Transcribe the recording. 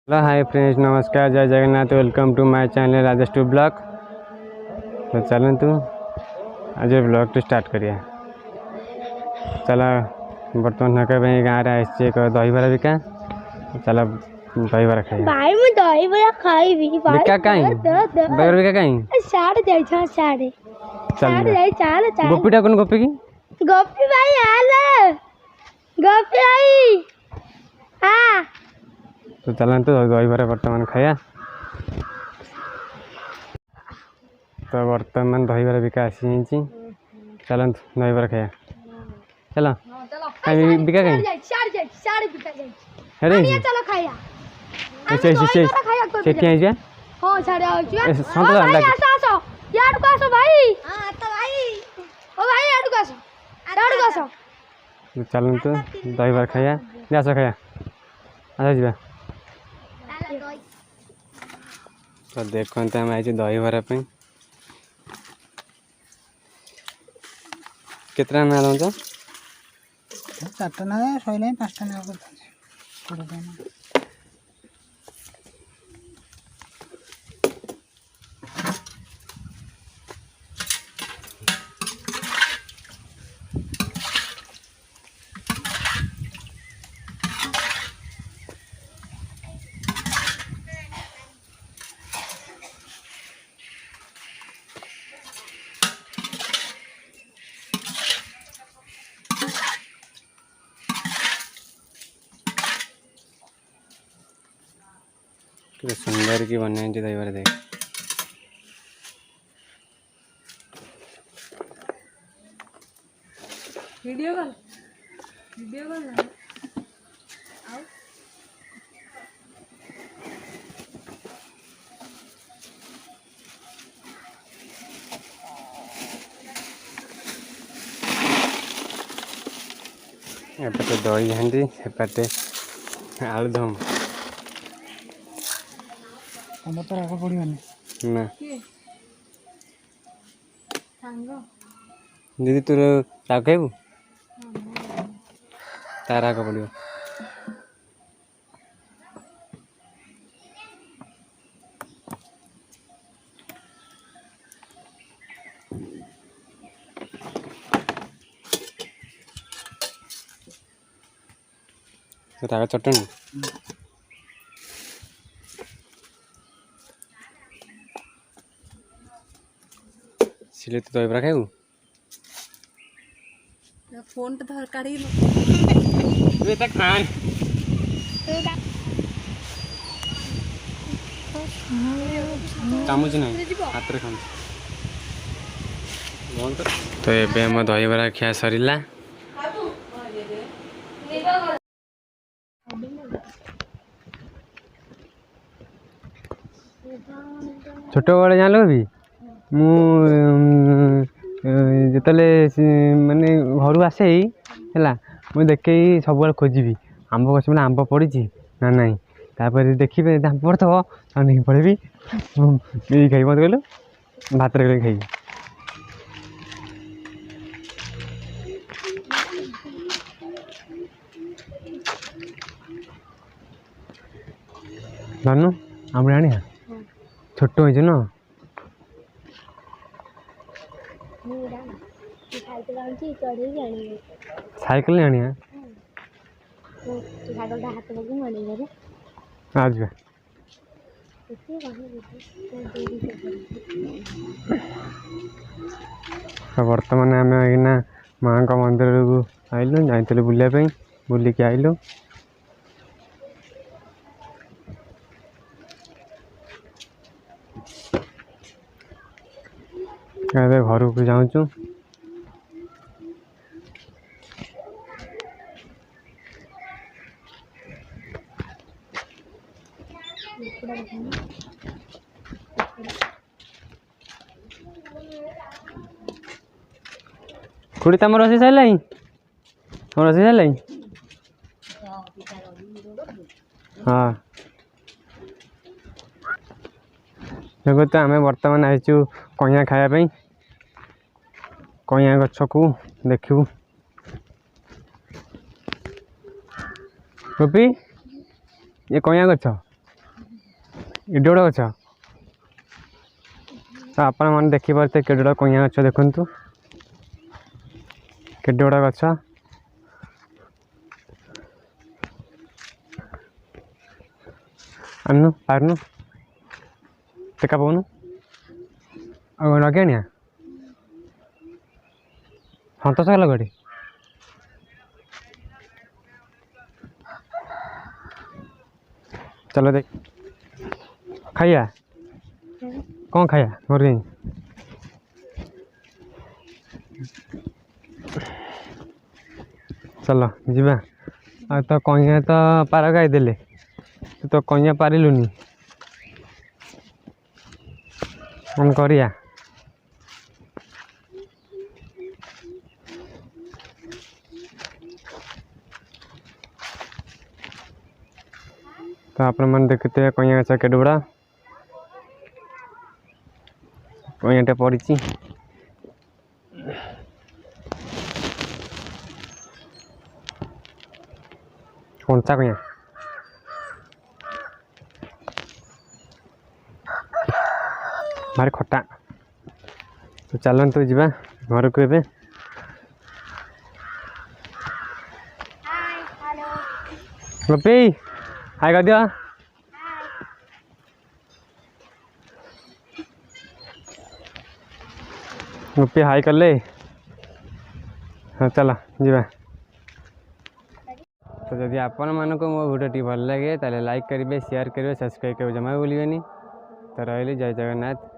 Hello hi friends, नमस्कार, जय Jagannath. Welcome to my channel Rajesh to blog. तो चलें तू आज ब्लॉग तो स्टार्ट करिए। चला बर्तमान नके भाई गाँव आसी एक दहीबरा बिका। चला दहीबरा खाई भाई मैं दहीबरा खाइबी भाई बिका कहीं दहीबरा बिका कहीं साढ़े जाई छ साढ़े चल जाई चाल चाल गोपीटा कौन गोपी की गोपी भाई आले गोपी भाई हां तो चलन तो दहीबरा बर्तमान खाया। तो बर्तमान दहीबरा बिका आसी चलन दहीबरा खाया। चलो कहीं बिका कहीं साढ़े बिका जाई अरे चलो खाया सेठी आई जा हां साढ़े आओ छी संतला लाग आसो यार को आसो भाई हां तो भाई ओ भाई यार को आसो चलन तो दहीबरा खाया जास खाया आजा जा। तो देखते आम आई दहीबरा केतना ना दो चार्टा ना शैला 5टा ना सुंदर की बने दहीबरा देख वीडियो कॉल ना एपटे दही हांडी एपटे आलुदम टमाटर आगे पड़िबनी ना सांगो दीदी तोर राग खाइबू तार राग पड़ो राग चटनी सिले तो दहीबरा खाइबू फोन तो धर काढ़ी खान चामच ना हाथ रे खान। तो एबे हम दहीबरा खिया सरिला। छोट बड़े जान भी मुतले माने घर आसे है मुझे देखे सब खोजी आंब गछ मैंने आंब पड़ी ना ना देखिए आंब पड़ो नहीं पड़ेबी खाई मत कहलु भात रे खाई जानू आम आने छोट हो न साइकिल नहीं आनी आज बर्तमान आम ना माँ का मंदिर को आइलु जाइलु बुलापी बुलिकी आइलु। घर को जाऊँ खुड़ी तुम रोषे सारे रोषे सारे हाँ देखो तो आम बर्तमान आईचु कइया खायापी कइया गछ को देखू गोपी ये कइया गछ एडे बड़ गछ तो आपण मैंने देखिपे केडे बड़ कइया गछ देखु केडे बड़ गछ आनु पारनु टेका पाऊनु लगे सतोष गल गड़ी चलो देख खाइया कौन खाया मोर गई चलो जीवा आ तो कइया तो पार गाई देले तू तो कइया पारिलुनी कौन करिया तो आप मन देखते हैं कइया गछ केडे बड़ा कइयाटे पड़ी कंचा कइया भारी खटा तो चलतु जा घर को ए गोपी हाय कर दिया गोपी हाय कर ले हाँ चल जा तो जदि आपण मानक मो भिडियोटी भल लगे ताले लाइक करेंगे शेयर करेंगे सब्सक्राइब करेंगे जमा भूलिए तो रही जय जगन्नाथ।